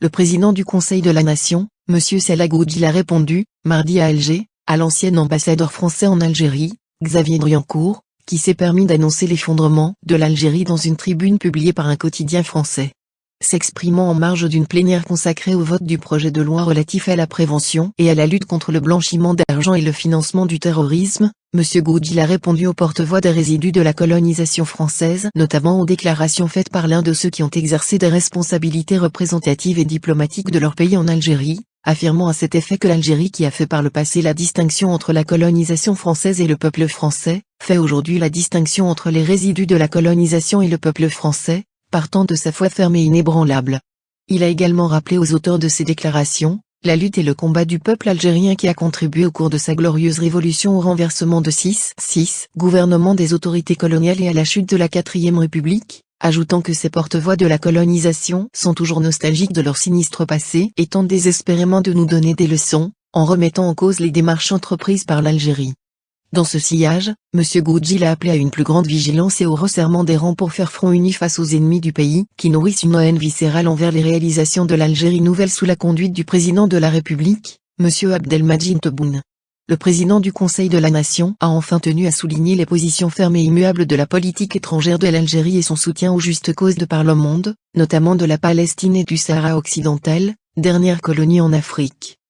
Le président du Conseil de la Nation, M. Salah Goudjil a répondu, mardi à Alger, à l'ancien ambassadeur français en Algérie, Xavier Driancourt, qui s'est permis d'annoncer l'effondrement de l'Algérie dans une tribune publiée par un quotidien français. S'exprimant en marge d'une plénière consacrée au vote du projet de loi relatif à la prévention et à la lutte contre le blanchiment d'argent et le financement du terrorisme, M. Goudjil a répondu aux porte-voix des résidus de la colonisation française, notamment aux déclarations faites par l'un de ceux qui ont exercé des responsabilités représentatives et diplomatiques de leur pays en Algérie, affirmant à cet effet que l'Algérie, qui a fait par le passé la distinction entre la colonisation française et le peuple français, fait aujourd'hui la distinction entre les résidus de la colonisation et le peuple français, partant de sa foi ferme et inébranlable. Il a également rappelé aux auteurs de ces déclarations, la lutte et le combat du peuple algérien qui a contribué au cours de sa glorieuse révolution au renversement de six gouvernements des autorités coloniales et à la chute de la 4e République, ajoutant que ces porte-voix de la colonisation sont toujours nostalgiques de leur sinistre passé et tentent désespérément de nous donner des leçons, en remettant en cause les démarches entreprises par l'Algérie. Dans ce sillage, M. Goudjil a appelé à une plus grande vigilance et au resserrement des rangs pour faire front uni face aux ennemis du pays, qui nourrissent une haine viscérale envers les réalisations de l'Algérie nouvelle sous la conduite du président de la République, M. Abdelmadjid Tebboune. Le président du Conseil de la Nation a enfin tenu à souligner les positions fermes et immuables de la politique étrangère de l'Algérie et son soutien aux justes causes de par le monde, notamment de la Palestine et du Sahara occidental, dernière colonie en Afrique.